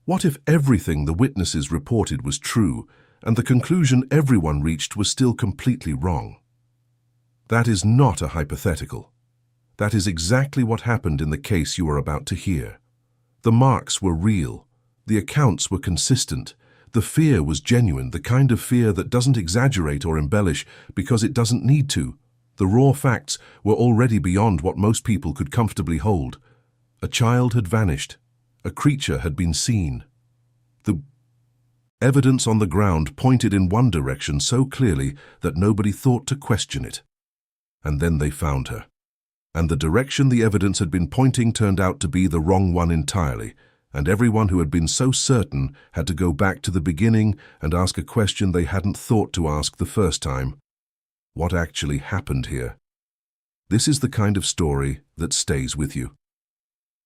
What if everything the witnesses reported was true, and the conclusion everyone reached was still completely wrong? That is not a hypothetical. That is exactly what happened in the case you are about to hear. The marks were real. The accounts were consistent. The fear was genuine, the kind of fear that doesn't exaggerate or embellish because it doesn't need to. The raw facts were already beyond what most people could comfortably hold. A child had vanished. A creature had been seen. The evidence on the ground pointed in one direction so clearly that nobody thought to question it. And then they found her. And the direction the evidence had been pointing turned out to be the wrong one entirely, and everyone who had been so certain had to go back to the beginning and ask a question they hadn't thought to ask the first time. What actually happened here? This is the kind of story that stays with you.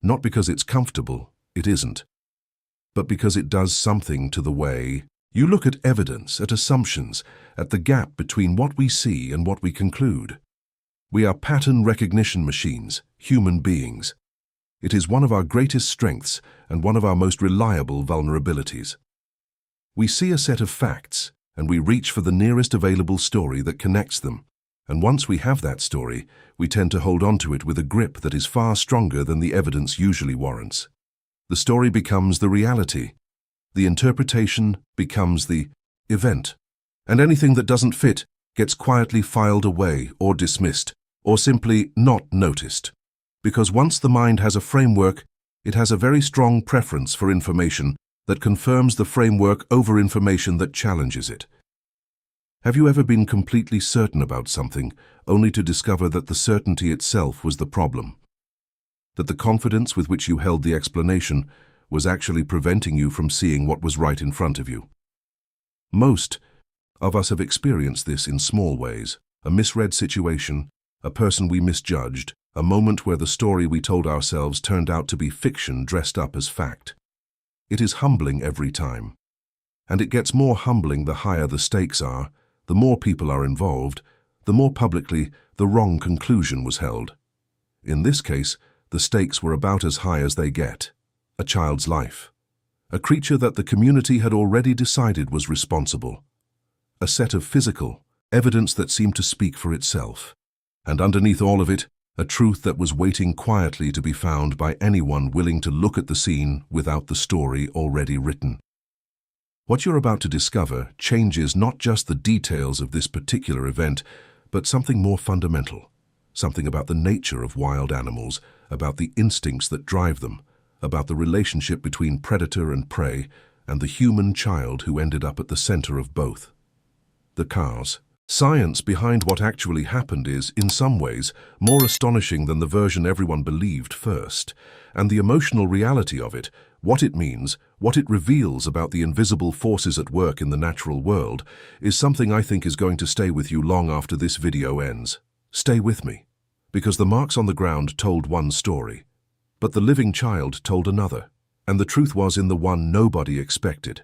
Not because it's comfortable, it isn't, but because it does something to the way you look at evidence, at assumptions, at the gap between what we see and what we conclude. We are pattern recognition machines, human beings. It is one of our greatest strengths and one of our most reliable vulnerabilities. We see a set of facts, and we reach for the nearest available story that connects them. And once we have that story, we tend to hold on to it with a grip that is far stronger than the evidence usually warrants. The story becomes the reality. The interpretation becomes the event. And anything that doesn't fit gets quietly filed away or dismissed, or simply not noticed. Because once the mind has a framework, it has a very strong preference for information that confirms the framework over information that challenges it. Have you ever been completely certain about something, only to discover that the certainty itself was the problem? That the confidence with which you held the explanation was actually preventing you from seeing what was right in front of you? Most of us have experienced this in small ways: a misread situation, a person we misjudged, a moment where the story we told ourselves turned out to be fiction dressed up as fact. It is humbling every time. And it gets more humbling the higher the stakes are, the more people are involved, the more publicly the wrong conclusion was held. In this case, the stakes were about as high as they get: a child's life. A creature that the community had already decided was responsible. A set of physical evidence that seemed to speak for itself. And underneath all of it, a truth that was waiting quietly to be found by anyone willing to look at the scene without the story already written. What you're about to discover changes not just the details of this particular event, but something more fundamental. Something about the nature of wild animals, about the instincts that drive them, about the relationship between predator and prey, and the human child who ended up at the center of both. The cause. Science behind what actually happened is, in some ways, more astonishing than the version everyone believed first. And the emotional reality of it, what it means, what it reveals about the invisible forces at work in the natural world, is something I think is going to stay with you long after this video ends. Stay with me, because the marks on the ground told one story, but the living child told another, and the truth was in the one nobody expected.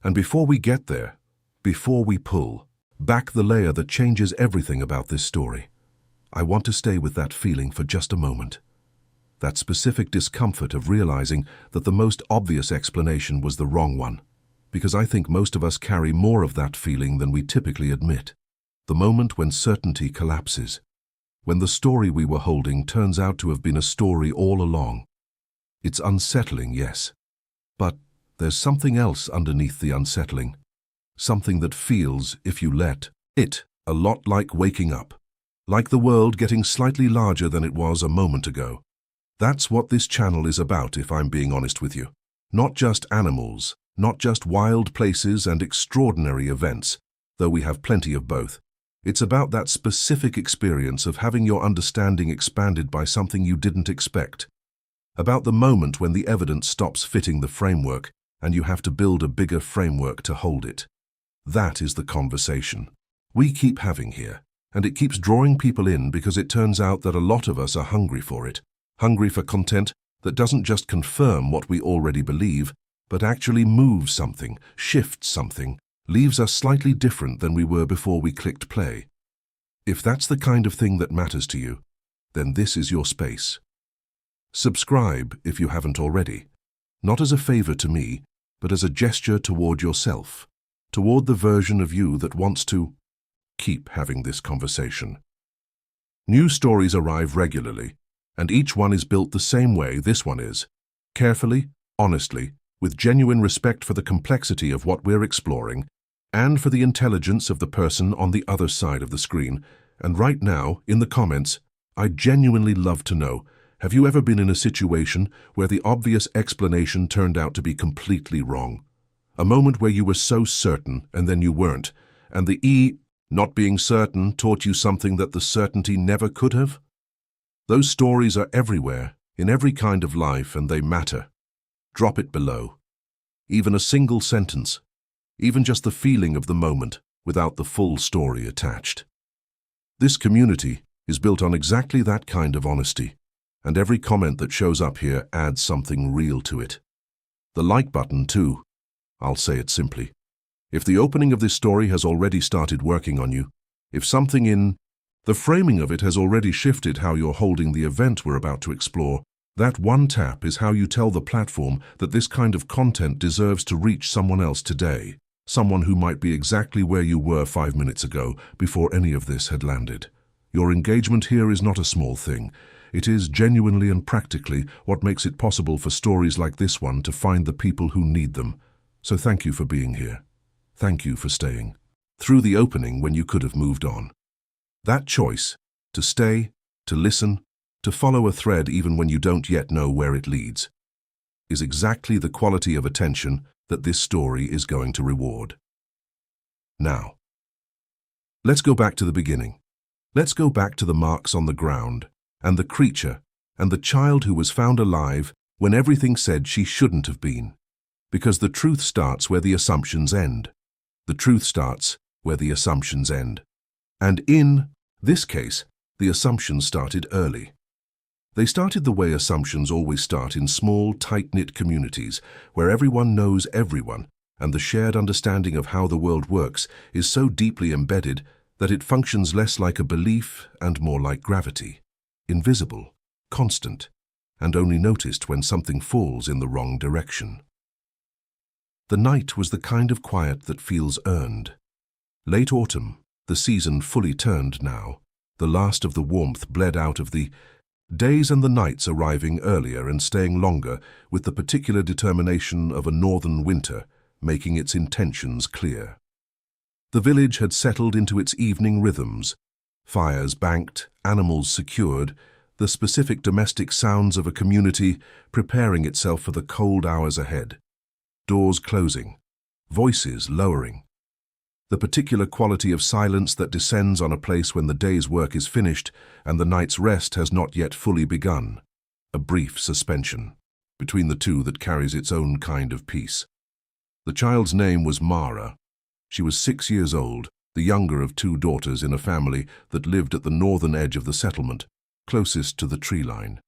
And before we get there, before we pull back the layer that changes everything about this story, I want to stay with that feeling for just a moment. That specific discomfort of realizing that the most obvious explanation was the wrong one, because I think most of us carry more of that feeling than we typically admit. The moment when certainty collapses, when the story we were holding turns out to have been a story all along. It's unsettling, yes, but there's something else underneath the unsettling. Something that feels, if you let it, a lot like waking up. Like the world getting slightly larger than it was a moment ago. That's what this channel is about, if I'm being honest with you. Not just animals, not just wild places and extraordinary events, though we have plenty of both. It's about that specific experience of having your understanding expanded by something you didn't expect. About the moment when the evidence stops fitting the framework and you have to build a bigger framework to hold it. That is the conversation we keep having here, and it keeps drawing people in because it turns out that a lot of us are hungry for it. Hungry for content that doesn't just confirm what we already believe, but actually moves something, shifts something, leaves us slightly different than we were before we clicked play. If that's the kind of thing that matters to you, then this is your space. Subscribe if you haven't already. not as a favor to me, but as a gesture toward yourself, toward the version of you that wants to keep having this conversation. New stories arrive regularly, and each one is built the same way this one is, carefully, honestly, with genuine respect for the complexity of what we're exploring and for the intelligence of the person on the other side of the screen. And right now, in the comments, I'd genuinely love to know, have you ever been in a situation where the obvious explanation turned out to be completely wrong? A moment where you were so certain and then you weren't, and the not being certain taught you something that the certainty never could have? Those stories are everywhere, in every kind of life, and they matter. Drop it below. Even a single sentence, even just the feeling of the moment, without the full story attached. This community is built on exactly that kind of honesty, and every comment that shows up here adds something real to it. The like button, too. I'll say it simply. If the opening of this story has already started working on you, if something in the framing of it has already shifted how you're holding the event we're about to explore, that one tap is how you tell the platform that this kind of content deserves to reach someone else today, someone who might be exactly where you were 5 minutes ago before any of this had landed. Your engagement here is not a small thing. It is genuinely and practically what makes it possible for stories like this one to find the people who need them. So thank you for being here. Thank you for staying through the opening when you could have moved on. That choice, to stay, to listen, to follow a thread even when you don't yet know where it leads, is exactly the quality of attention that this story is going to reward. Now, let's go back to the beginning. Let's go back to the marks on the ground, and the creature, and the child who was found alive when everything said she shouldn't have been. Because the truth starts where the assumptions end. The truth starts where the assumptions end. And in this case, the assumptions started early. They started the way assumptions always start, in small, tight-knit communities where everyone knows everyone, and the shared understanding of how the world works is so deeply embedded that it functions less like a belief and more like gravity, invisible, constant, and only noticed when something falls in the wrong direction. The night was the kind of quiet that feels earned. Late autumn, the season fully turned now, the last of the warmth bled out of the days, and the nights arriving earlier and staying longer with the particular determination of a northern winter, making its intentions clear. The village had settled into its evening rhythms, fires banked, animals secured, the specific domestic sounds of a community preparing itself for the cold hours ahead. Doors closing, voices lowering. The particular quality of silence that descends on a place when the day's work is finished and the night's rest has not yet fully begun. A brief suspension between the two that carries its own kind of peace. The child's name was Mara. She was 6 years old, the younger of 2 daughters in a family that lived at the northern edge of the settlement, closest to the tree line.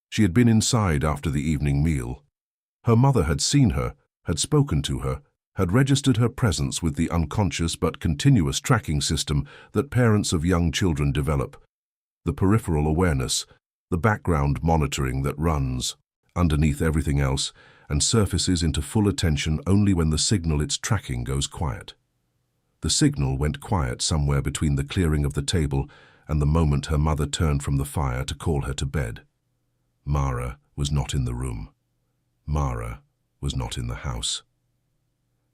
She had been inside after the evening meal. Her mother had seen her, had spoken to her, had registered her presence with the unconscious but continuous tracking system that parents of young children develop. The peripheral awareness, the background monitoring that runs underneath everything else and surfaces into full attention only when the signal it's tracking goes quiet. The signal went quiet somewhere between the clearing of the table and the moment her mother turned from the fire to call her to bed. Mara was not in the room. Mara was not in the house.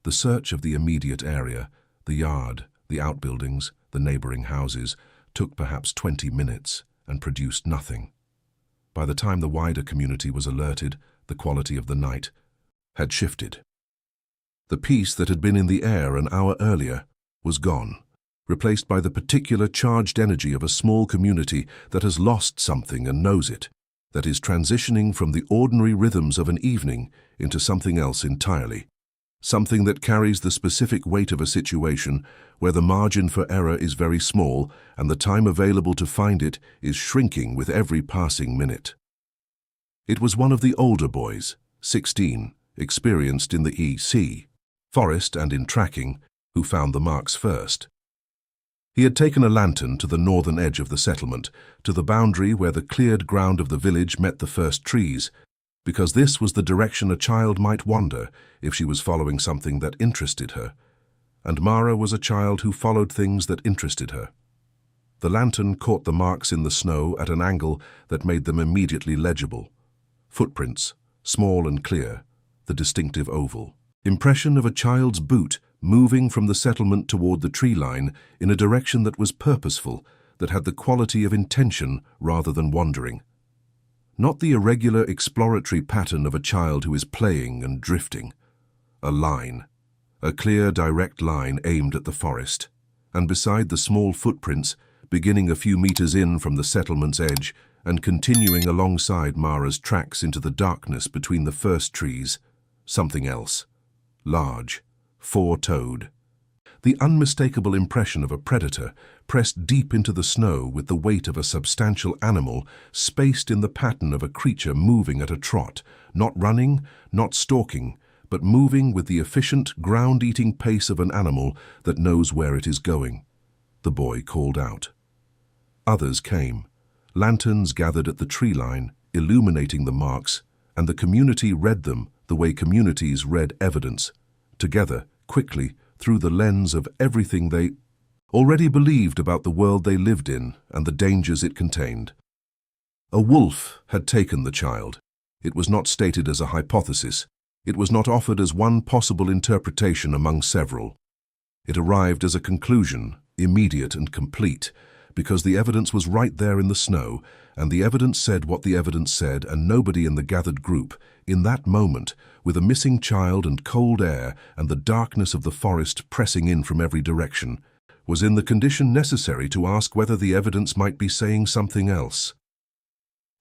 The search of the immediate area, the yard, the outbuildings, the neighboring houses, took perhaps 20 minutes and produced nothing. By the time the wider community was alerted, the quality of the night had shifted. The peace that had been in the air an hour earlier was gone, replaced by the particular charged energy of a small community that has lost something and knows it, that is transitioning from the ordinary rhythms of an evening into something else entirely, something that carries the specific weight of a situation where the margin for error is very small and the time available to find it is shrinking with every passing minute. It was one of the older boys, 16, experienced in the EC, forest and in tracking, who found the marks first. He had taken a lantern to the northern edge of the settlement, to the boundary where the cleared ground of the village met the first trees, because this was the direction a child might wander if she was following something that interested her, and Mara was a child who followed things that interested her. The lantern caught the marks in the snow at an angle that made them immediately legible. Footprints, small and clear, the distinctive oval. Impression of a child's boot moving from the settlement toward the tree line in a direction that was purposeful, that had the quality of intention rather than wandering. Not the irregular exploratory pattern of a child who is playing and drifting. A line. A clear, direct line aimed at the forest. And beside the small footprints, beginning a few meters in from the settlement's edge and continuing alongside Mara's tracks into the darkness between the first trees, something else. Large, four-toed. The unmistakable impression of a predator pressed deep into the snow with the weight of a substantial animal spaced in the pattern of a creature moving at a trot, not running, not stalking, but moving with the efficient, ground-eating pace of an animal that knows where it is going. The boy called out. Others came. Lanterns gathered at the tree line, illuminating the marks, and the community read them the way communities read evidence, together, quickly, through the lens of everything they already believed about the world they lived in and the dangers it contained. A wolf had taken the child. It was not stated as a hypothesis. It was not offered as one possible interpretation among several. It arrived as a conclusion, immediate and complete, because the evidence was right there in the snow, and the evidence said what the evidence said, and nobody in the gathered group, in that moment, with a missing child and cold air and the darkness of the forest pressing in from every direction, was in the condition necessary to ask whether the evidence might be saying something else.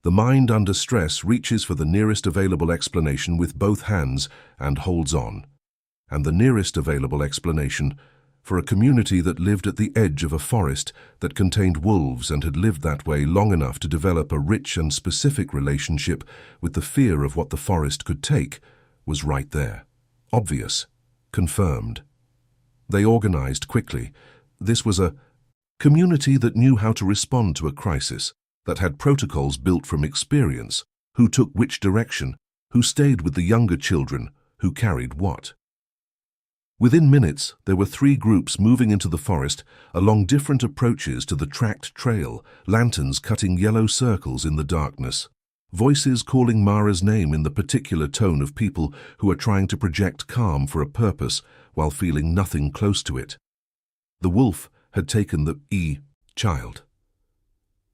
The mind under stress reaches for the nearest available explanation with both hands and holds on. And the nearest available explanation, for a community that lived at the edge of a forest that contained wolves and had lived that way long enough to develop a rich and specific relationship with the fear of what the forest could take, was right there. Obvious. Confirmed. They organized quickly. This was a community that knew how to respond to a crisis, that had protocols built from experience, who took which direction, who stayed with the younger children, who carried what. Within minutes, there were 3 groups moving into the forest along different approaches to the tracked trail, lanterns cutting yellow circles in the darkness, voices calling Mara's name in the particular tone of people who are trying to project calm for a purpose while feeling nothing close to it. The wolf had taken the child.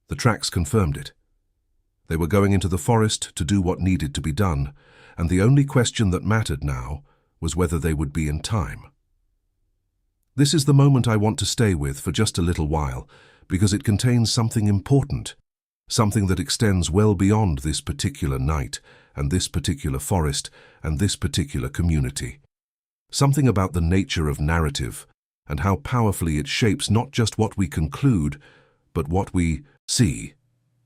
The tracks confirmed it. They were going into the forest to do what needed to be done, and the only question that mattered now was whether they would be in time. This is the moment I want to stay with for just a little while, because it contains something important, something that extends well beyond this particular night, and this particular forest, and this particular community. Something about the nature of narrative, and how powerfully it shapes not just what we conclude, but what we see.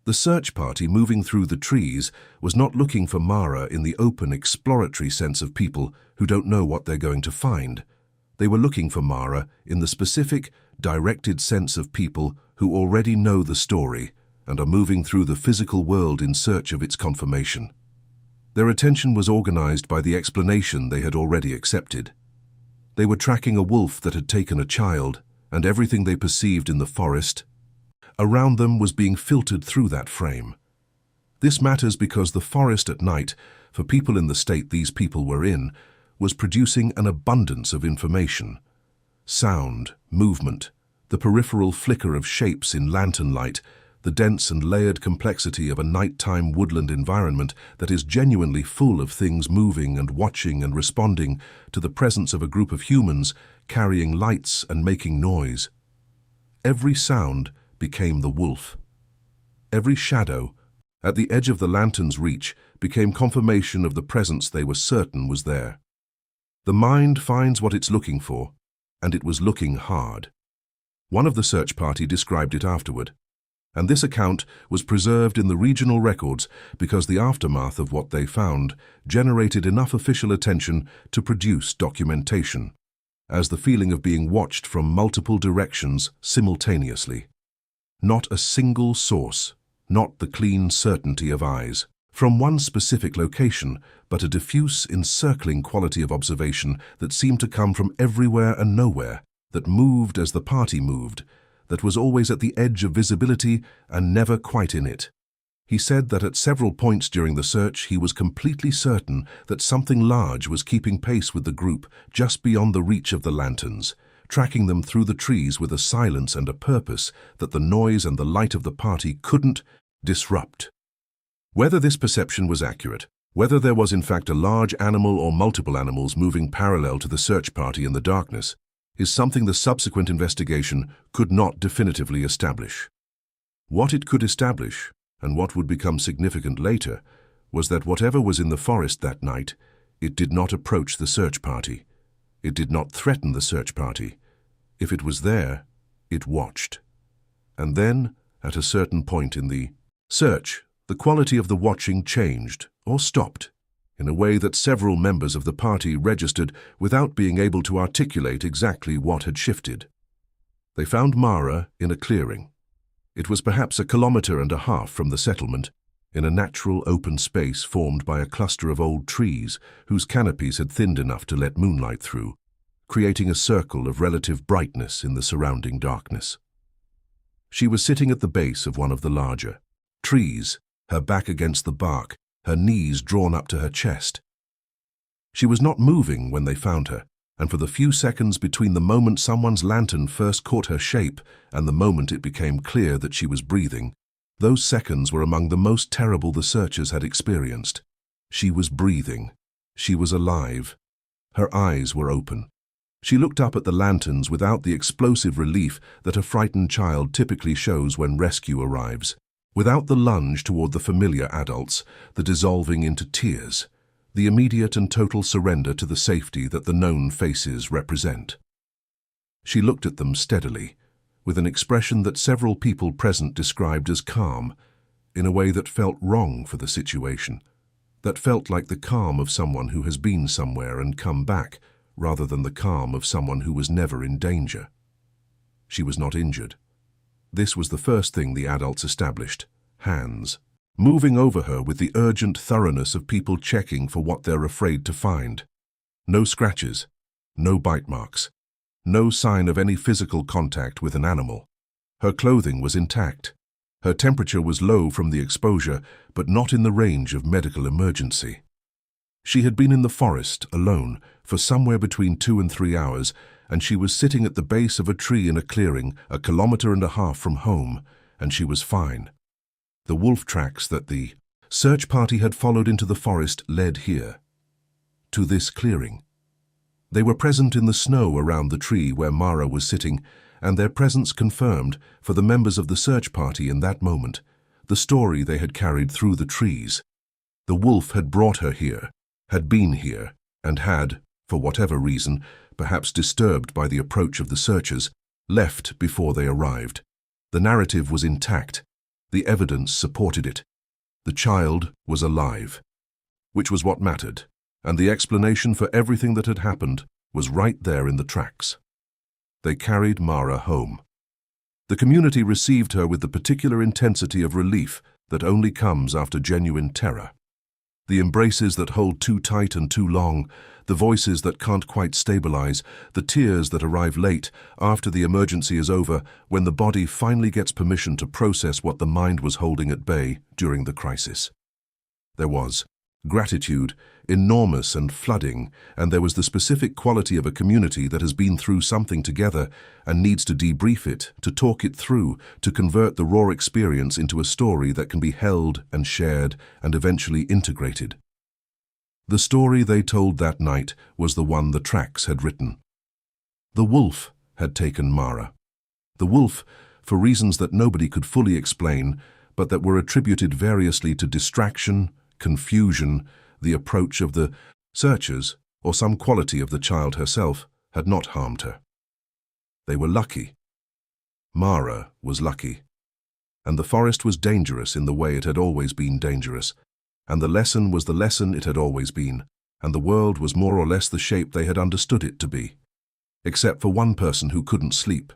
The search party moving through the trees was not looking for Mara in the open, exploratory sense of people who don't know what they're going to find. They were looking for Mara in the specific, directed sense of people who already know the story and are moving through the physical world in search of its confirmation. Their attention was organized by the explanation they had already accepted. They were tracking a wolf that had taken a child, and everything they perceived in the forest around them was being filtered through that frame. This matters because the forest at night, for people in the state these people were in, was producing an abundance of information. Sound, movement, the peripheral flicker of shapes in lantern light, the dense and layered complexity of a nighttime woodland environment that is genuinely full of things moving and watching and responding to the presence of a group of humans carrying lights and making noise. Every sound became the wolf. Every shadow, at the edge of the lantern's reach, became confirmation of the presence they were certain was there. The mind finds what it's looking for, and it was looking hard. One of the search party described it afterward, and this account was preserved in the regional records because the aftermath of what they found generated enough official attention to produce documentation, as the feeling of being watched from multiple directions simultaneously. Not a single source, not the clean certainty of eyes. from one specific location, but a diffuse, encircling quality of observation that seemed to come from everywhere and nowhere, that moved as the party moved, that was always at the edge of visibility and never quite in it. He said that at several points during the search he was completely certain that something large was keeping pace with the group just beyond the reach of the lanterns, tracking them through the trees with a silence and a purpose that the noise and the light of the party couldn't disrupt. Whether this perception was accurate, whether there was in fact a large animal or multiple animals moving parallel to the search party in the darkness, is something the subsequent investigation could not definitively establish. What it could establish, and what would become significant later, was that whatever was in the forest that night, it did not approach the search party. It did not threaten the search party. If it was there, it watched. And then, at a certain point in the search, the quality of the watching changed, or stopped, in a way that several members of the party registered without being able to articulate exactly what had shifted. They found Mara in a clearing. It was perhaps 1.5 kilometers from the settlement, in a natural open space formed by a cluster of old trees whose canopies had thinned enough to let moonlight through, creating a circle of relative brightness in the surrounding darkness. She was sitting at the base of one of the larger trees, her back against the bark, her knees drawn up to her chest. She was not moving when they found her, and for the few seconds between the moment someone's lantern first caught her shape and the moment it became clear that she was breathing, those seconds were among the most terrible the searchers had experienced. She was breathing. She was alive. Her eyes were open. She looked up at the lanterns without the explosive relief that a frightened child typically shows when rescue arrives, without the lunge toward the familiar adults, the dissolving into tears, the immediate and total surrender to the safety that the known faces represent. She looked at them steadily, with an expression that several people present described as calm, in a way that felt wrong for the situation, that felt like the calm of someone who has been somewhere and come back, rather than the calm of someone who was never in danger. She was not injured. This was the first thing the adults established: hands, moving over her with the urgent thoroughness of people checking for what they're afraid to find. No scratches, no bite marks, no sign of any physical contact with an animal. Her clothing was intact. Her temperature was low from the exposure, but not in the range of medical emergency. She had been in the forest, alone, for somewhere between 2 and 3 hours, and she was sitting at the base of a tree in a clearing 1.5 kilometers from home, and she was fine. The wolf tracks that the search party had followed into the forest led here, to this clearing. They were present in the snow around the tree where Mara was sitting, and their presence confirmed, for the members of the search party in that moment, the story they had carried through the trees. The wolf had brought her here, had been here, and had, for whatever reason, perhaps disturbed by the approach of the searchers, left before they arrived. The narrative was intact. The evidence supported it. The child was alive, which was what mattered, and the explanation for everything that had happened was right there in the tracks. They carried Mara home. The community received her with the particular intensity of relief that only comes after genuine terror. The embraces that hold too tight and too long, the voices that can't quite stabilize, the tears that arrive late after the emergency is over, when the body finally gets permission to process what the mind was holding at bay during the crisis. There was gratitude, enormous and flooding, and there was the specific quality of a community that has been through something together and needs to debrief it, to talk it through, to convert the raw experience into a story that can be held and shared and eventually integrated. The story they told that night was the one the tracks had written. The wolf had taken Mara. The wolf, for reasons that nobody could fully explain, but that were attributed variously to distraction, confusion, the approach of the searchers, or some quality of the child herself, had not harmed her. They were lucky. Mara was lucky. And the forest was dangerous in the way it had always been dangerous, and the lesson was the lesson it had always been, and the world was more or less the shape they had understood it to be. Except for one person who couldn't sleep.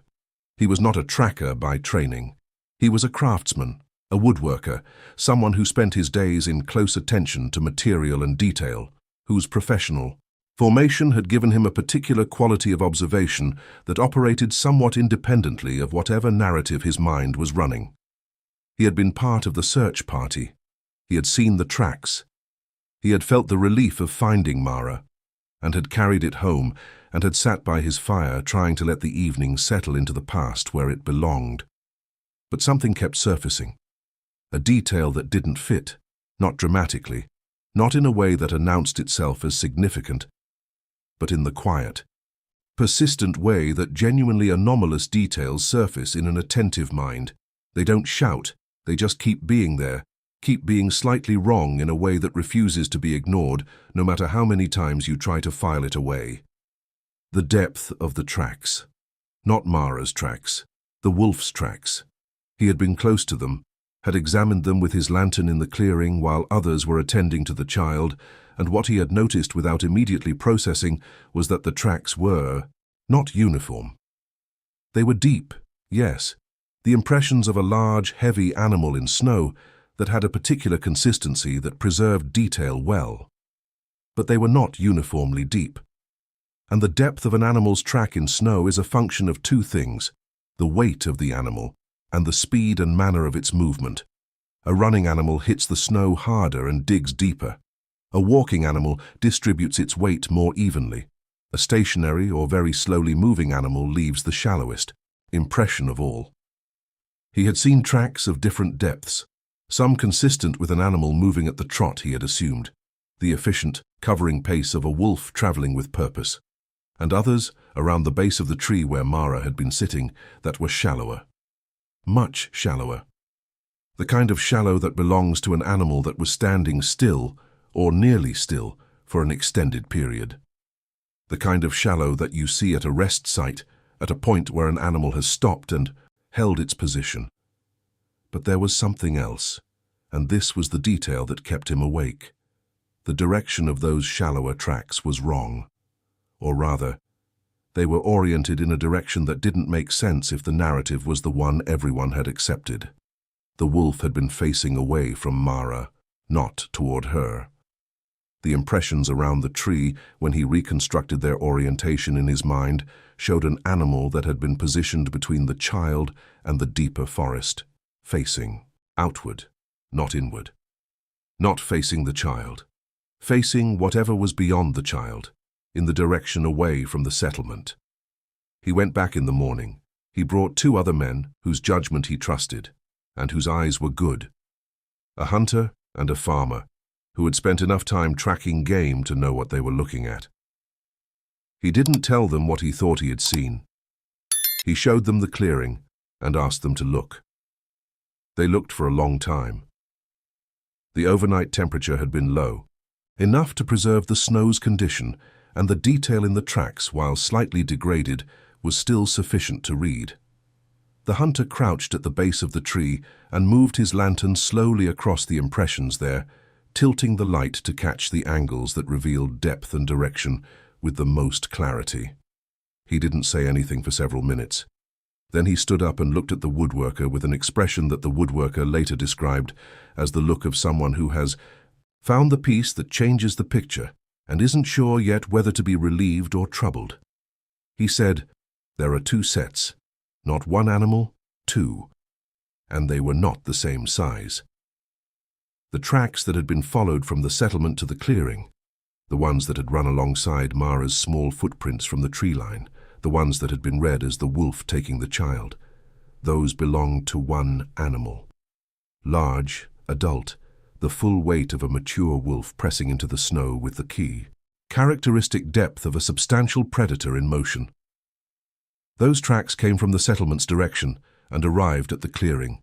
He was not a tracker by training. He was a craftsman, A woodworker, someone who spent his days in close attention to material and detail, whose professional formation had given him a particular quality of observation that operated somewhat independently of whatever narrative his mind was running. He had been part of the search party. He had seen the tracks. He had felt the relief of finding Mara, and had carried it home, and had sat by his fire trying to let the evening settle into the past where it belonged. But something kept surfacing. A detail that didn't fit, not dramatically, not in a way that announced itself as significant, but in the quiet, persistent way that genuinely anomalous details surface in an attentive mind. They don't shout, they just keep being there, keep being slightly wrong in a way that refuses to be ignored, no matter how many times you try to file it away. The depth of the tracks. Not Mara's tracks, the wolf's tracks. He had been close to them, had examined them with his lantern in the clearing while others were attending to the child, and what he had noticed without immediately processing was that the tracks were not uniform. They were deep, yes, the impressions of a large, heavy animal in snow that had a particular consistency that preserved detail well. But they were not uniformly deep. And the depth of an animal's track in snow is a function of two things: the weight of the animal and the speed and manner of its movement. A running animal hits the snow harder and digs deeper. A walking animal distributes its weight more evenly. A stationary or very slowly moving animal leaves the shallowest impression of all. He had seen tracks of different depths, some consistent with an animal moving at the trot he had assumed, the efficient, covering pace of a wolf traveling with purpose, and others around the base of the tree where Mara had been sitting that were shallower. Much shallower. The kind of shallow that belongs to an animal that was standing still, or nearly still, for an extended period. The kind of shallow that you see at a rest site, at a point where an animal has stopped and held its position. But there was something else, and this was the detail that kept him awake. The direction of those shallower tracks was wrong. Or rather, they were oriented in a direction that didn't make sense if the narrative was the one everyone had accepted. The wolf had been facing away from Mara, not toward her. The impressions around the tree, when he reconstructed their orientation in his mind, showed an animal that had been positioned between the child and the deeper forest, facing outward, not inward. Not facing the child, facing whatever was beyond the child, in the direction away from the settlement. He went back in the morning. He brought 2 other men whose judgment he trusted, and whose eyes were good. A hunter and a farmer, who had spent enough time tracking game to know what they were looking at. He didn't tell them what he thought he had seen. He showed them the clearing and asked them to look. They looked for a long time. The overnight temperature had been low, enough to preserve the snow's condition, and the detail in the tracks, while slightly degraded, was still sufficient to read. The hunter crouched at the base of the tree and moved his lantern slowly across the impressions there, tilting the light to catch the angles that revealed depth and direction with the most clarity. He didn't say anything for several minutes. Then he stood up and looked at the woodworker with an expression that the woodworker later described as the look of someone who has found the piece that changes the picture and isn't sure yet whether to be relieved or troubled. He said, "There are 2 sets, not 1 animal, 2, and they were not the same size." The tracks that had been followed from the settlement to the clearing, the ones that had run alongside Mara's small footprints from the tree line, the ones that had been read as the wolf taking the child, those belonged to 1 animal. Large, adult, the full weight of a mature wolf pressing into the snow with the key. Characteristic depth of a substantial predator in motion. Those tracks came from the settlement's direction and arrived at the clearing.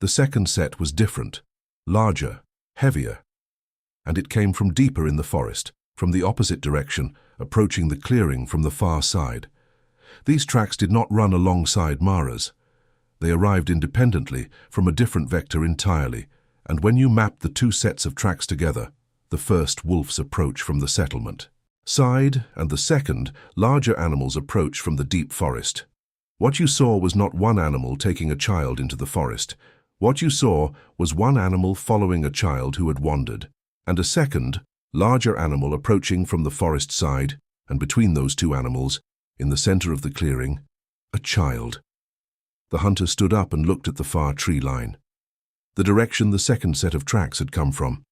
The second set was different, larger, heavier, and it came from deeper in the forest, from the opposite direction, approaching the clearing from the far side. These tracks did not run alongside Mara's. They arrived independently, from a different vector entirely, and when you mapped the 2 sets of tracks together, the first wolf's approach from the settlement side and the second, larger animal's approach from the deep forest. What you saw was not 1 animal taking a child into the forest. What you saw was one animal following a child who had wandered, and a second, larger animal approaching from the forest side, and between those two animals, in the center of the clearing, a child. The hunter stood up and looked at the far tree line, the direction the second set of tracks had come from.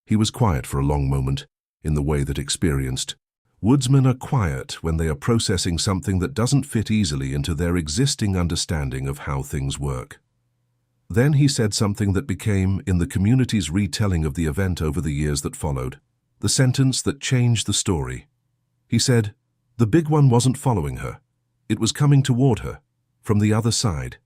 He was quiet for a long moment, in the way that experienced. Woodsmen are quiet when they are processing something that doesn't fit easily into their existing understanding of how things work. Then he said something that became, in the community's retelling of the event over the years that followed, the sentence that changed the story. He said, "The big one wasn't following her. It was coming toward her, from the other side."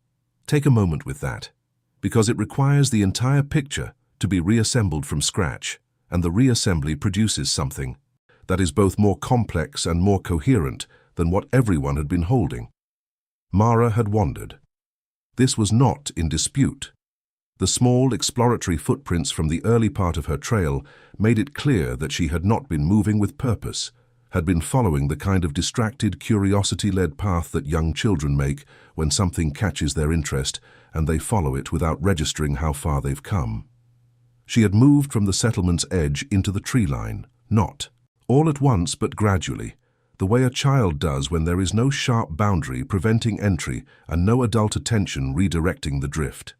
Take a moment with that, because it requires the entire picture to be reassembled from scratch, and the reassembly produces something that is both more complex and more coherent than what everyone had been holding. Mara had wandered. This was not in dispute. The small exploratory footprints from the early part of her trail made it clear that she had not been moving with purpose, had been following the kind of distracted, curiosity-led path that young children make when something catches their interest and they follow it without registering how far they've come. She had moved from the settlement's edge into the tree line, not all at once but gradually, the way a child does when there is no sharp boundary preventing entry and no adult attention redirecting the drift.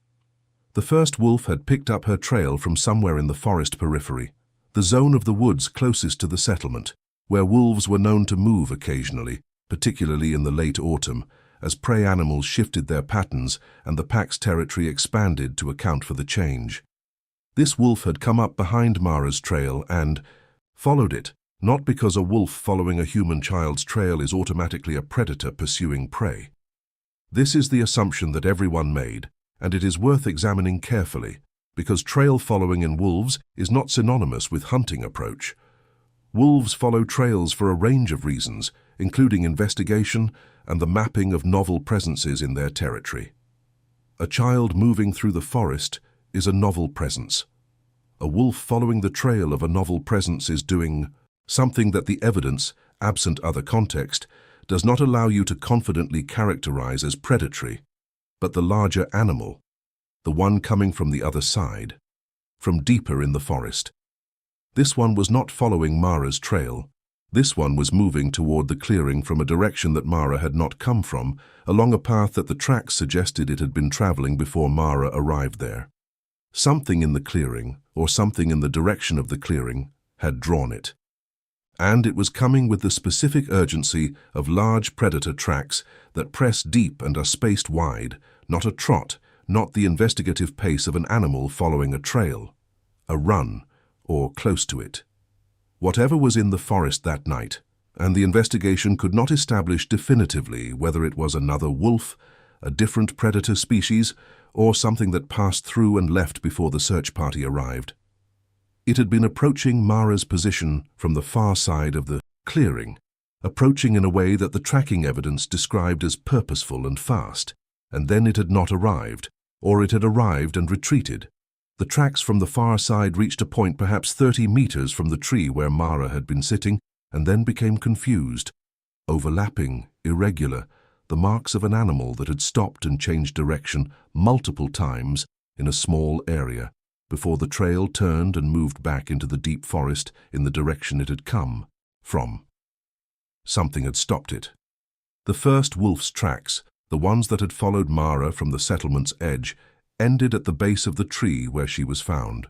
The first wolf had picked up her trail from somewhere in the forest periphery, the zone of the woods closest to the settlement, where wolves were known to move occasionally, particularly in the late autumn, as prey animals shifted their patterns and the pack's territory expanded to account for the change. This wolf had come up behind Mara's trail and followed it, not because a wolf following a human child's trail is automatically a predator pursuing prey. This is the assumption that everyone made, and it is worth examining carefully, because trail following in wolves is not synonymous with hunting approach. Wolves follow trails for a range of reasons, including investigation and the mapping of novel presences in their territory. A child moving through the forest is a novel presence. A wolf following the trail of a novel presence is doing something that the evidence, absent other context, does not allow you to confidently characterize as predatory, but the larger animal, the one coming from the other side, from deeper in the forest. This one was not following Mara's trail. This one was moving toward the clearing from a direction that Mara had not come from, along a path that the tracks suggested it had been traveling before Mara arrived there. Something in the clearing, or something in the direction of the clearing, had drawn it. And it was coming with the specific urgency of large predator tracks that press deep and are spaced wide, not a trot, not the investigative pace of an animal following a trail, a run, or close to it. Whatever was in the forest that night, and the investigation could not establish definitively whether it was another wolf, a different predator species, or something that passed through and left before the search party arrived. It had been approaching Mara's position from the far side of the clearing, approaching in a way that the tracking evidence described as purposeful and fast, and then it had not arrived, or it had arrived and retreated. The tracks from the far side reached a point perhaps 30 meters from the tree where Mara had been sitting, and then became confused, overlapping, irregular, the marks of an animal that had stopped and changed direction multiple times in a small area, before the trail turned and moved back into the deep forest in the direction it had come from. Something had stopped it. The first wolf's tracks, the ones that had followed Mara from the settlement's edge, ended at the base of the tree where she was found.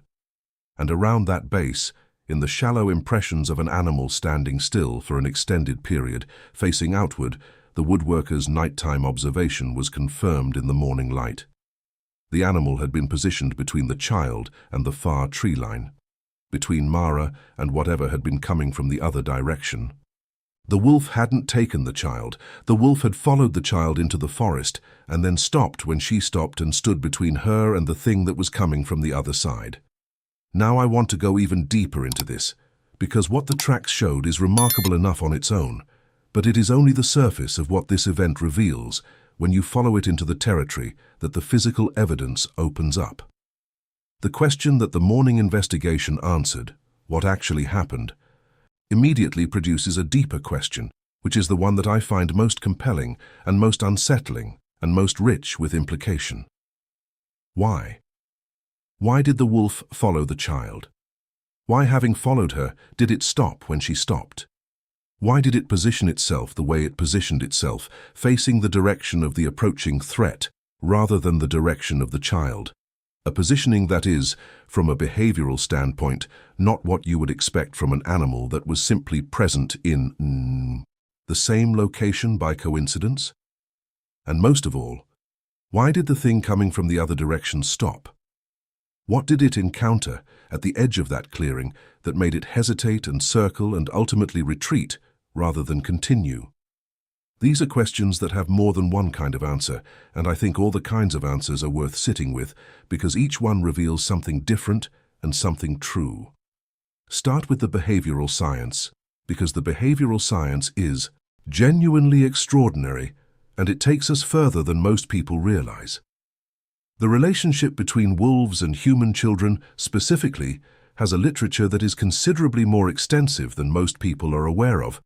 And around that base, in the shallow impressions of an animal standing still for an extended period, facing outward, the woodworker's nighttime observation was confirmed in the morning light. The animal had been positioned between the child and the far tree line, between Mara and whatever had been coming from the other direction. The wolf hadn't taken the child. The wolf had followed the child into the forest and then stopped when she stopped and stood between her and the thing that was coming from the other side. Now I want to go even deeper into this, because what the tracks showed is remarkable enough on its own, but it is only the surface of what this event reveals when you follow it into the territory that the physical evidence opens up. The question that the morning investigation answered, what actually happened, immediately produces a deeper question, which is the one that I find most compelling and most unsettling and most rich with implication. Why? Why did the wolf follow the child? Why, having followed her, did it stop when she stopped? Why did it position itself the way it positioned itself, facing the direction of the approaching threat rather than the direction of the child? A positioning that is, from a behavioral standpoint, not what you would expect from an animal that was simply present in the same location by coincidence? And most of all, why did the thing coming from the other direction stop? What did it encounter at the edge of that clearing that made it hesitate and circle and ultimately retreat rather than continue? These are questions that have more than one kind of answer, and I think all the kinds of answers are worth sitting with because each one reveals something different and something true. Start with the behavioral science, because the behavioral science is genuinely extraordinary, and it takes us further than most people realize. The relationship between wolves and human children, specifically, has a literature that is considerably more extensive than most people are aware of,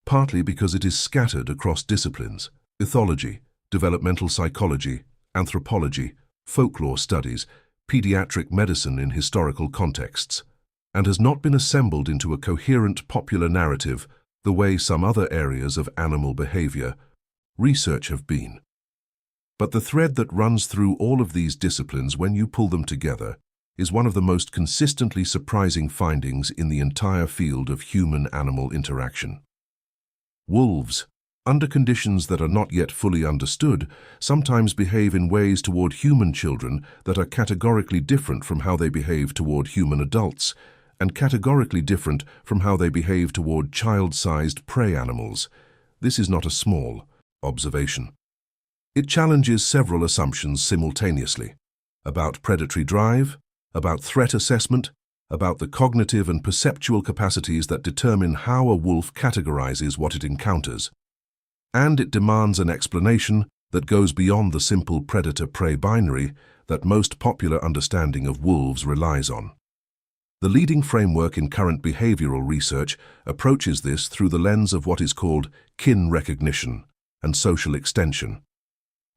partly because it is scattered across disciplines: ethology, developmental psychology, anthropology, folklore studies, pediatric medicine in historical contexts, and has not been assembled into a coherent popular narrative the way some other areas of animal behavior research have been. But the thread that runs through all of these disciplines when you pull them together is one of the most consistently surprising findings in the entire field of human-animal interaction. Wolves, under conditions that are not yet fully understood, sometimes behave in ways toward human children that are categorically different from how they behave toward human adults, and categorically different from how they behave toward child-sized prey animals. This is not a small observation. It challenges several assumptions simultaneously: about predatory drive, about threat assessment, about the cognitive and perceptual capacities that determine how a wolf categorizes what it encounters. And it demands an explanation that goes beyond the simple predator-prey binary that most popular understanding of wolves relies on. The leading framework in current behavioral research approaches this through the lens of what is called kin recognition and social extension.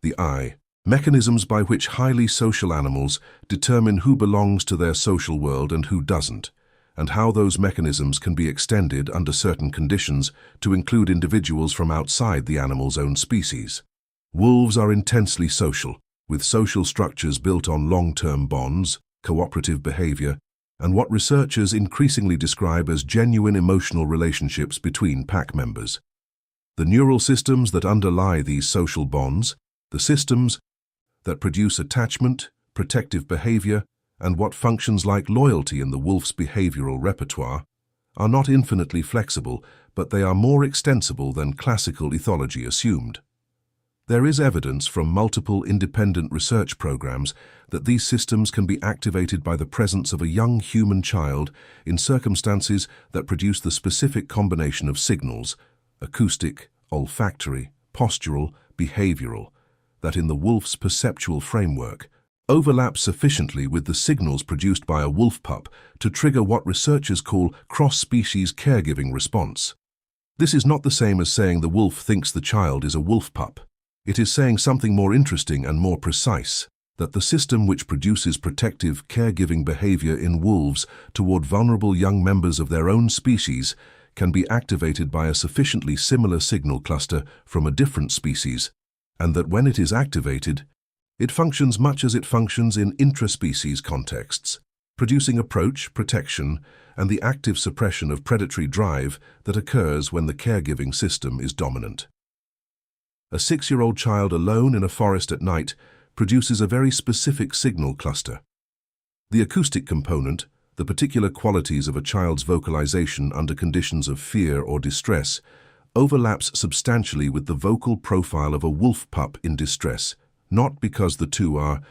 The I, mechanisms by which highly social animals determine who belongs to their social world and who doesn't, and how those mechanisms can be extended under certain conditions to include individuals from outside the animal's own species. Wolves are intensely social, with social structures built on long-term bonds, cooperative behavior, and what researchers increasingly describe as genuine emotional relationships between pack members. The neural systems that underlie these social bonds, the systems that produce attachment, protective behavior, and what functions like loyalty in the wolf's behavioral repertoire, are not infinitely flexible, but they are more extensible than classical ethology assumed. There is evidence from multiple independent research programs that these systems can be activated by the presence of a young human child in circumstances that produce the specific combination of signals, acoustic, olfactory, postural, behavioral, that in the wolf's perceptual framework overlap sufficiently with the signals produced by a wolf pup to trigger what researchers call cross-species caregiving response. This is not the same as saying the wolf thinks the child is a wolf pup. It is saying something more interesting and more precise, that the system which produces protective, caregiving behavior in wolves toward vulnerable young members of their own species can be activated by a sufficiently similar signal cluster from a different species, and that when it is activated, it functions much as it functions in intraspecies contexts, producing approach, protection, and the active suppression of predatory drive that occurs when the caregiving system is dominant. A 6-year-old child alone in a forest at night produces a very specific signal cluster. The acoustic component, the particular qualities of a child's vocalization under conditions of fear or distress, overlaps substantially with the vocal profile of a wolf pup in distress, not because the two are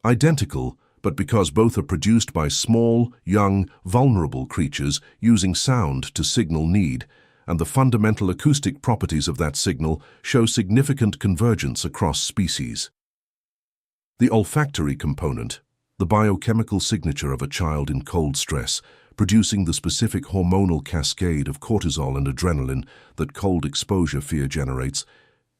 identical, but because both are produced by small, young, vulnerable creatures using sound to signal need, and the fundamental acoustic properties of that signal show significant convergence across species. The olfactory component, the biochemical signature of a child in cold stress, producing the specific hormonal cascade of cortisol and adrenaline that cold exposure fear generates,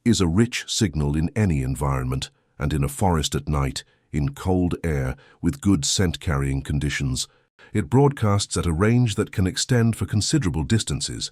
is a rich signal in any environment, and in a forest at night, in cold air, with good scent-carrying conditions. It broadcasts at a range that can extend for considerable distances.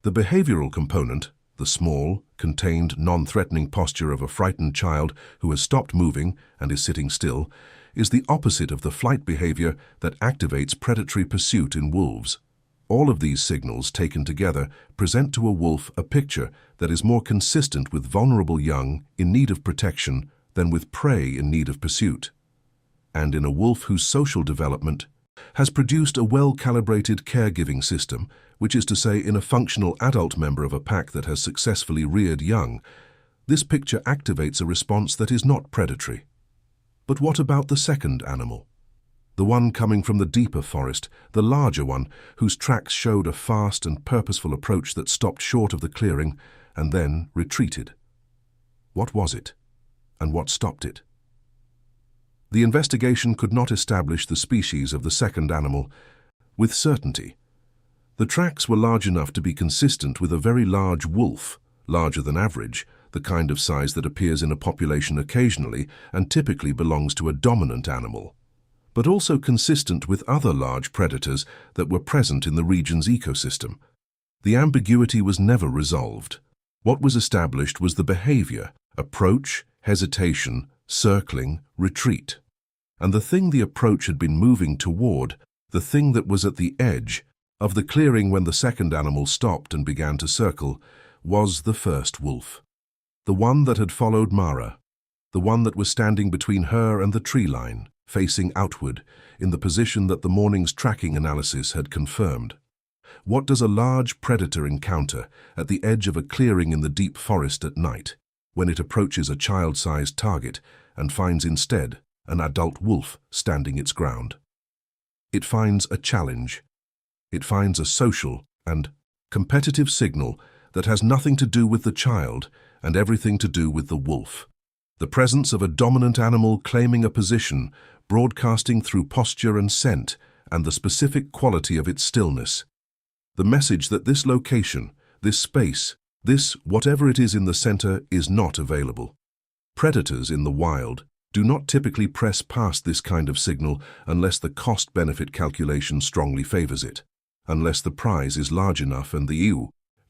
The behavioral component, the small, contained, non-threatening posture of a frightened child who has stopped moving and is sitting still, is the opposite of the flight behavior that activates predatory pursuit in wolves. All of these signals, taken together, present to a wolf a picture that is more consistent with vulnerable young in need of protection than with prey in need of pursuit. And in a wolf whose social development has produced a well-calibrated caregiving system, which is to say in a functional adult member of a pack that has successfully reared young, this picture activates a response that is not predatory. But what about the second animal? The one coming from the deeper forest, the larger one, whose tracks showed a fast and purposeful approach that stopped short of the clearing and then retreated. What was it? And what stopped it? The investigation could not establish the species of the second animal with certainty. The tracks were large enough to be consistent with a very large wolf, larger than average, the kind of size that appears in a population occasionally and typically belongs to a dominant animal, but also consistent with other large predators that were present in the region's ecosystem. The ambiguity was never resolved. What was established was the behavior, approach, hesitation, circling, retreat. And the thing the approach had been moving toward, the thing that was at the edge of the clearing when the second animal stopped and began to circle, was the first wolf. The one that had followed Mara, the one that was standing between her and the tree line, facing outward, in the position that the morning's tracking analysis had confirmed. What does a large predator encounter at the edge of a clearing in the deep forest at night, when it approaches a child-sized target and finds instead an adult wolf standing its ground? It finds a challenge. It finds a social and competitive signal that has nothing to do with the child and everything to do with the wolf. The presence of a dominant animal claiming a position, broadcasting through posture and scent, and the specific quality of its stillness. The message that this location, this space, this whatever it is in the center is not available. Predators in the wild do not typically press past this kind of signal unless the cost-benefit calculation strongly favors it, unless the prize is large enough and the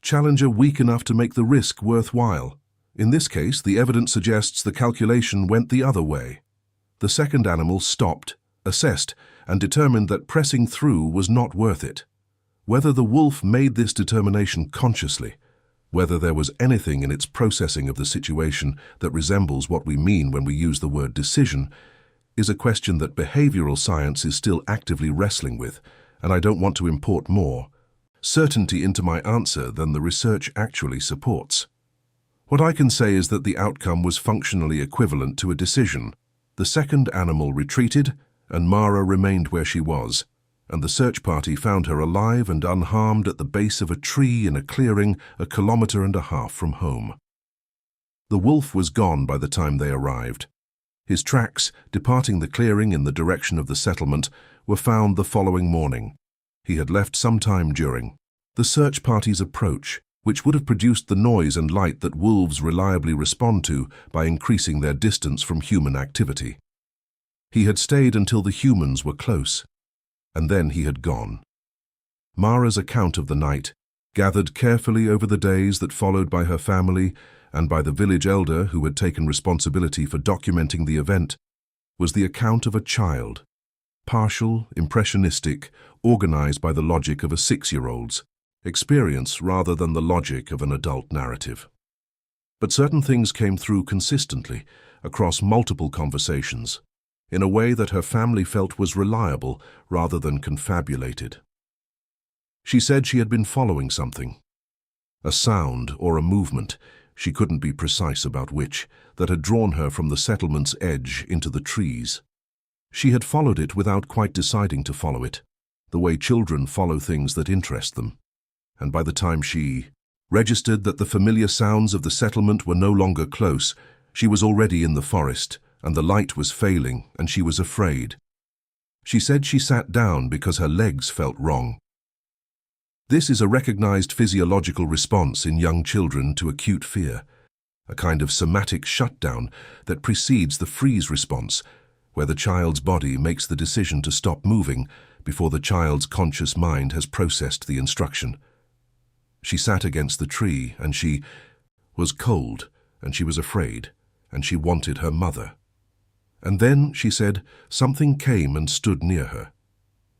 challenger weak enough to make the risk worthwhile. In this case, the evidence suggests the calculation went the other way. The second animal stopped, assessed, and determined that pressing through was not worth it. Whether the wolf made this determination consciously, whether there was anything in its processing of the situation that resembles what we mean when we use the word decision, is a question that behavioral science is still actively wrestling with, and I don't want to import more certainty into my answer than the research actually supports. What I can say is that the outcome was functionally equivalent to a decision. The second animal retreated, and Mara remained where she was, and the search party found her alive and unharmed at the base of a tree in a clearing 1.5 kilometers from home. The wolf was gone by the time they arrived. His tracks, departing the clearing in the direction of the settlement, were found the following morning. He had left some time during the search party's approach, which would have produced the noise and light that wolves reliably respond to by increasing their distance from human activity. He had stayed until the humans were close, and then he had gone. Mara's account of the night, gathered carefully over the days that followed by her family and by the village elder who had taken responsibility for documenting the event, was the account of a child, partial, impressionistic, organized by the logic of a 6-year-old's experience rather than the logic of an adult narrative. But certain things came through consistently across multiple conversations, in a way that her family felt was reliable rather than confabulated. She said she had been following something, a sound or a movement, she couldn't be precise about which, that had drawn her from the settlement's edge into the trees. She had followed it without quite deciding to follow it, the way children follow things that interest them. And by the time she registered that the familiar sounds of the settlement were no longer close, she was already in the forest, and the light was failing, and she was afraid. She said she sat down because her legs felt wrong. This is a recognized physiological response in young children to acute fear, a kind of somatic shutdown that precedes the freeze response, where the child's body makes the decision to stop moving before the child's conscious mind has processed the instruction. She sat against the tree, and she was cold, and she was afraid, and she wanted her mother. And then, she said, something came and stood near her.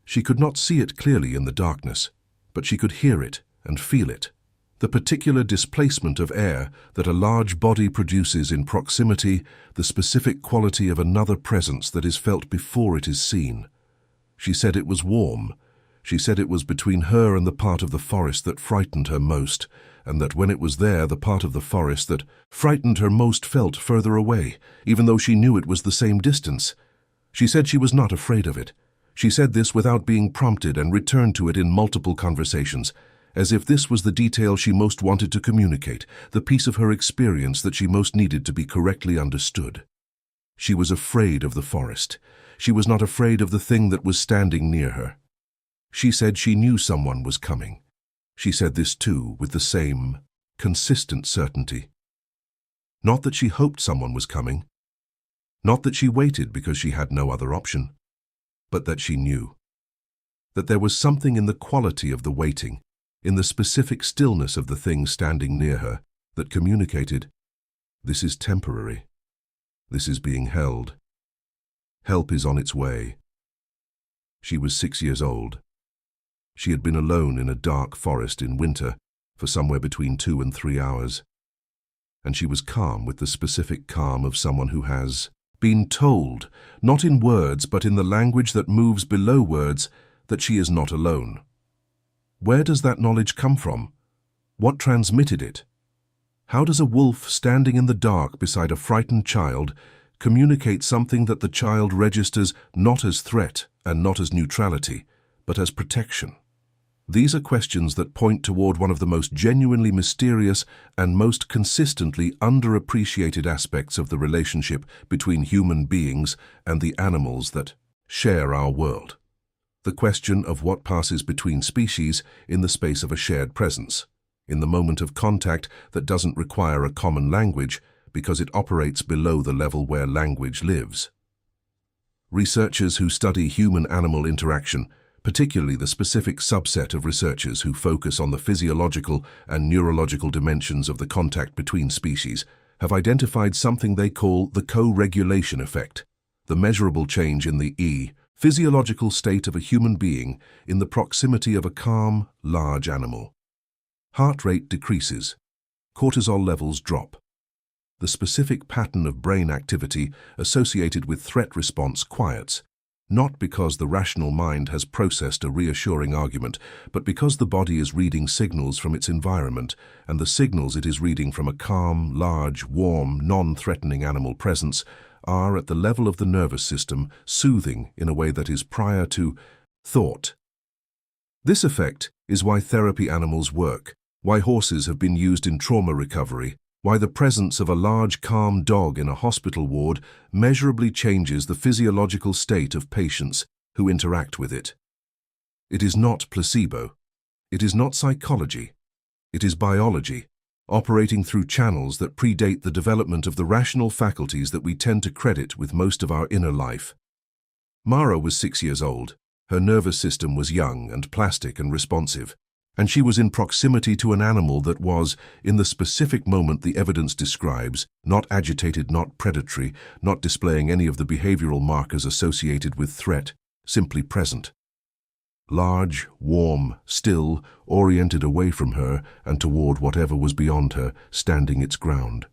She could not see it clearly in the darkness, but she could hear it and feel it. The particular displacement of air that a large body produces in proximity, the specific quality of another presence that is felt before it is seen. She said it was warm. She said it was between her and the part of the forest that frightened her most, and that when it was there, the part of the forest that frightened her most felt further away, even though she knew it was the same distance. She said she was not afraid of it. She said this without being prompted and returned to it in multiple conversations, as if this was the detail she most wanted to communicate, the piece of her experience that she most needed to be correctly understood. She was afraid of the forest. She was not afraid of the thing that was standing near her. She said she knew someone was coming. She said this too with the same, consistent certainty. Not that she hoped someone was coming. Not that she waited because she had no other option. But that she knew. That there was something in the quality of the waiting, in the specific stillness of the thing standing near her, that communicated, this is temporary. This is being held. Help is on its way. She was 6 years old. She had been alone in a dark forest in winter for somewhere between 2 and 3 hours. And she was calm with the specific calm of someone who has been told, not in words but in the language that moves below words, that she is not alone. Where does that knowledge come from? What transmitted it? How does a wolf standing in the dark beside a frightened child communicate something that the child registers not as threat and not as neutrality, but as protection? These are questions that point toward one of the most genuinely mysterious and most consistently underappreciated aspects of the relationship between human beings and the animals that share our world. The question of what passes between species in the space of a shared presence, in the moment of contact that doesn't require a common language because it operates below the level where language lives. Researchers who study human-animal interaction, particularly the specific subset of researchers who focus on the physiological and neurological dimensions of the contact between species, have identified something they call the co-regulation effect, the measurable change in the physiological state of a human being in the proximity of a calm, large animal. Heart rate decreases. Cortisol levels drop. The specific pattern of brain activity associated with threat response quiets, not because the rational mind has processed a reassuring argument, but because the body is reading signals from its environment, and the signals it is reading from a calm, large, warm, non-threatening animal presence are, at the level of the nervous system, soothing in a way that is prior to thought. This effect is why therapy animals work, why horses have been used in trauma recovery, why the presence of a large, calm dog in a hospital ward measurably changes the physiological state of patients who interact with it. It is not placebo. It is not psychology. It is biology, operating through channels that predate the development of the rational faculties that we tend to credit with most of our inner life. Mara was 6 years old. Her nervous system was young and plastic and responsive, and she was in proximity to an animal that was, in the specific moment the evidence describes, not agitated, not predatory, not displaying any of the behavioral markers associated with threat, simply present. Large, warm, still, oriented away from her and toward whatever was beyond her, standing its ground.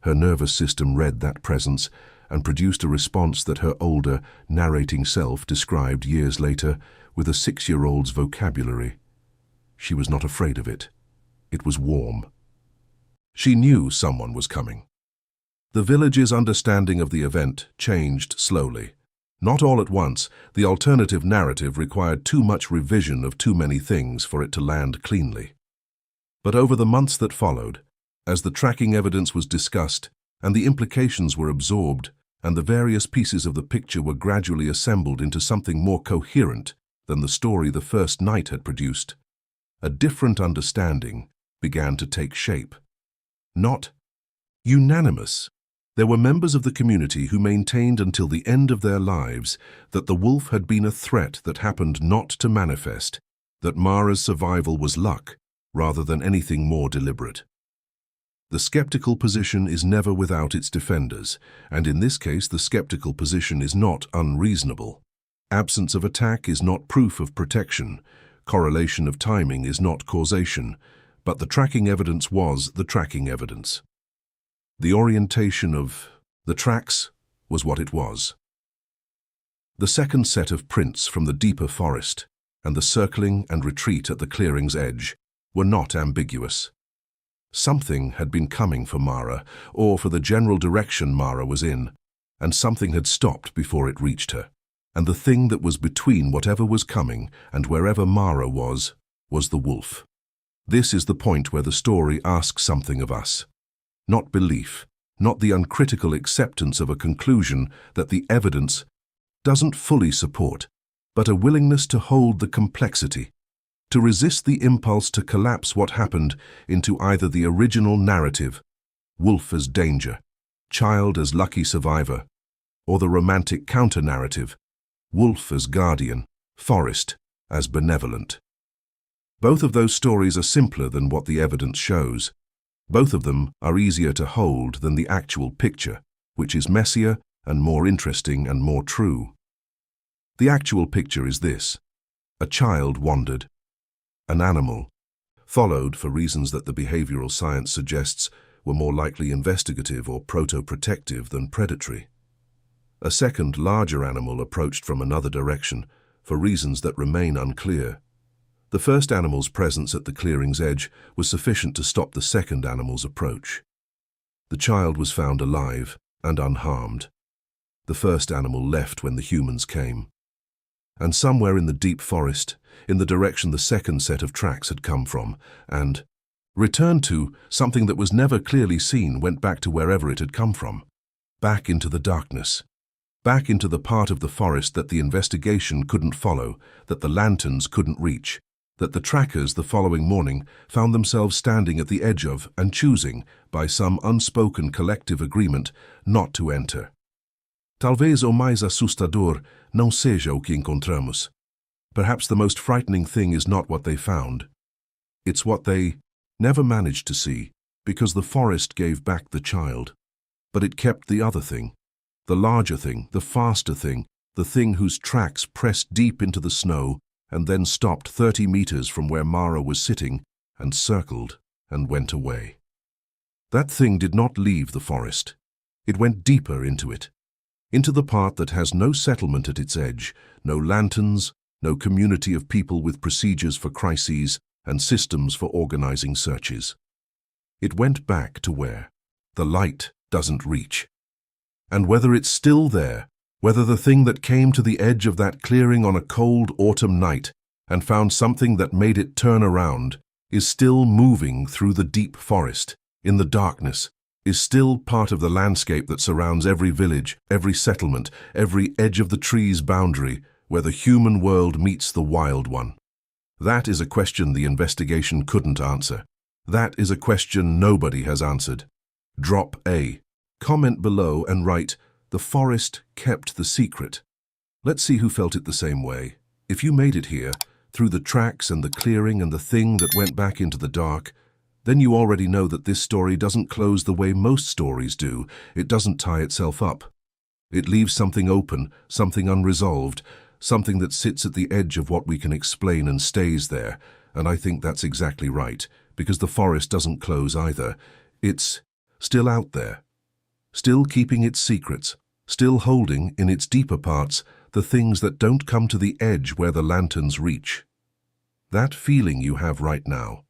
Her nervous system read that presence and produced a response that her older, narrating self described years later with a 6-year-old's vocabulary. She was not afraid of it. It was warm. She knew someone was coming. The village's understanding of the event changed slowly. Not all at once. The alternative narrative required too much revision of too many things for it to land cleanly. But over the months that followed, as the tracking evidence was discussed and the implications were absorbed and the various pieces of the picture were gradually assembled into something more coherent than the story the first night had produced, a different understanding began to take shape. Not unanimous, There were members of the community who maintained until the end of their lives that the wolf had been a threat that happened not to manifest, that Mara's survival was luck rather than anything more deliberate. The skeptical position is never without its defenders, and in this case the skeptical position is not unreasonable. Absence of attack is not proof of protection, correlation of timing is not causation, but the tracking evidence was the tracking evidence. The orientation of the tracks was what it was. The second set of prints from the deeper forest and the circling and retreat at the clearing's edge were not ambiguous. Something had been coming for Mara, or for the general direction Mara was in, and something had stopped before it reached her. And the thing that was between whatever was coming and wherever Mara was the wolf. This is the point where the story asks something of us. Not belief, not the uncritical acceptance of a conclusion that the evidence doesn't fully support, but a willingness to hold the complexity, to resist the impulse to collapse what happened into either the original narrative, wolf as danger, child as lucky survivor, or the romantic counter-narrative, wolf as guardian, forest as benevolent. Both of those stories are simpler than what the evidence shows. Both of them are easier to hold than the actual picture, which is messier and more interesting and more true. The actual picture is this. A child wandered. An animal, followed for reasons that the behavioral science suggests were more likely investigative or proto-protective than predatory. A second, larger animal approached from another direction for reasons that remain unclear. The first animal's presence at the clearing's edge was sufficient to stop the second animal's approach. The child was found alive and unharmed. The first animal left when the humans came. And somewhere in the deep forest, in the direction the second set of tracks had come from, and returned to, something that was never clearly seen went back to wherever it had come from, back into the darkness, back into the part of the forest that the investigation couldn't follow, that the lanterns couldn't reach, that the trackers the following morning found themselves standing at the edge of and choosing, by some unspoken collective agreement, not to enter. Talvez o mais assustador não seja o que encontramos. Perhaps the most frightening thing is not what they found. It's what they never managed to see, because the forest gave back the child. But it kept the other thing, the larger thing, the faster thing, the thing whose tracks pressed deep into the snow and then stopped 30 meters from where Mara was sitting and circled and went away. That thing did not leave the forest. It went deeper into it, into the part that has no settlement at its edge, no lanterns, no community of people with procedures for crises and systems for organizing searches. It went back to where the light doesn't reach. And whether it's still there, whether the thing that came to the edge of that clearing on a cold autumn night and found something that made it turn around, is still moving through the deep forest, in the darkness, is still part of the landscape that surrounds every village, every settlement, every edge of the tree's boundary, where the human world meets the wild one. That is a question the investigation couldn't answer. That is a question nobody has answered. Drop A. Comment below and write, "The forest kept the secret." Let's see who felt it the same way. If you made it here, through the tracks and the clearing and the thing that went back into the dark, then you already know that this story doesn't close the way most stories do. It doesn't tie itself up. It leaves something open, something unresolved, something that sits at the edge of what we can explain and stays there. And I think that's exactly right, because the forest doesn't close either. It's still out there, still keeping its secrets, still holding, in its deeper parts, the things that don't come to the edge where the lanterns reach. That feeling you have right now,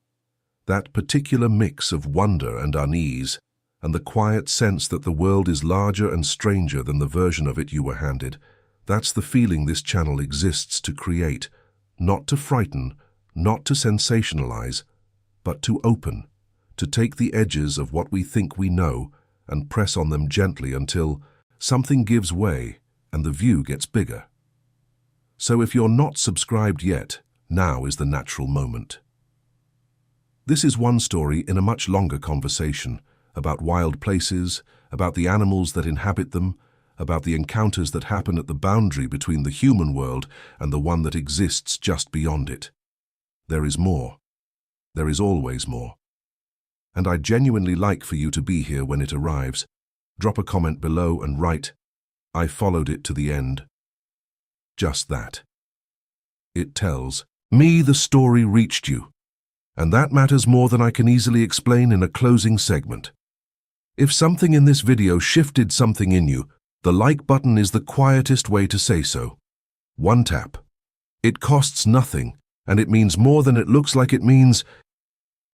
that particular mix of wonder and unease, and the quiet sense that the world is larger and stranger than the version of it you were handed, that's the feeling this channel exists to create, not to frighten, not to sensationalize, but to open, to take the edges of what we think we know and press on them gently until something gives way and the view gets bigger. So if you're not subscribed yet, now is the natural moment. This is one story in a much longer conversation, about wild places, about the animals that inhabit them, about the encounters that happen at the boundary between the human world and the one that exists just beyond it. There is more. There is always more. And I'd genuinely like for you to be here when it arrives. Drop a comment below and write, "I followed it to the end." Just that. It tells me the story reached you. And that matters more than I can easily explain in a closing segment. If something in this video shifted something in you, the like button is the quietest way to say so. One tap. It costs nothing, and it means more than it looks like it means.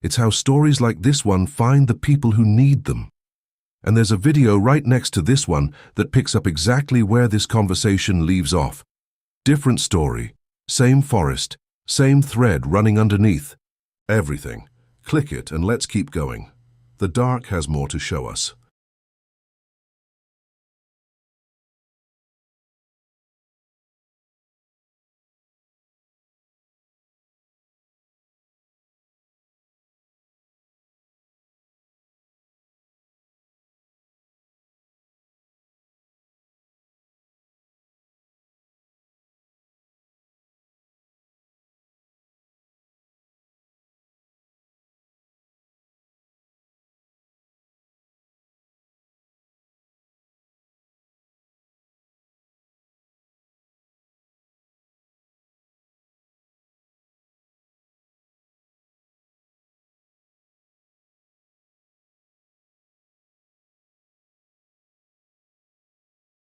It's how stories like this one find the people who need them. And there's a video right next to this one that picks up exactly where this conversation leaves off. Different story, same forest, same thread running underneath. Everything. Click it and let's keep going. The dark has more to show us.